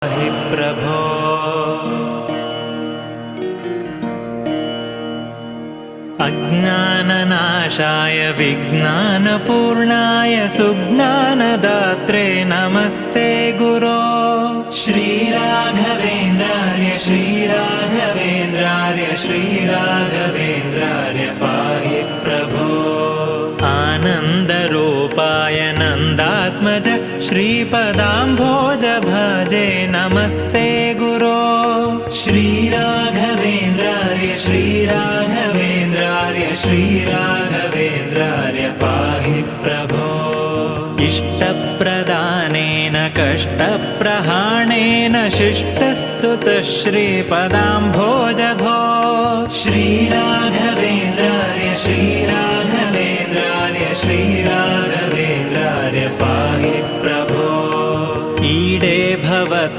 हि प्रभो अज्ञाननाशाय विज्ञानपूर्णाय सुज्ञानदात्रे नमस्ते गुरो। श्रीराघवेन्द्रार्य श्रीराघवेन्द्रार्य श्रीराघवेन्द्रार्य पाहि प्रभो। आनन्दरूपाय नन्दात्मज श्रीपदाम्भोज भजे नमस्ते गुरो। श्रीराघवेन्द्रार्य श्रीराघवेन्द्रार्य श्रीराघवेन्द्रार्य पाहि प्रभो। इष्टप्रदानेन कष्टप्रहाणेन शिष्टस्तुतः श्रीपदाम्भोज भो। श्रीराघवेन्द्रार्य श्रीराघवेन्द्रार्य श्रीराघवेन्द्रार्य पाहि प्रभो। ईडे भवत्पा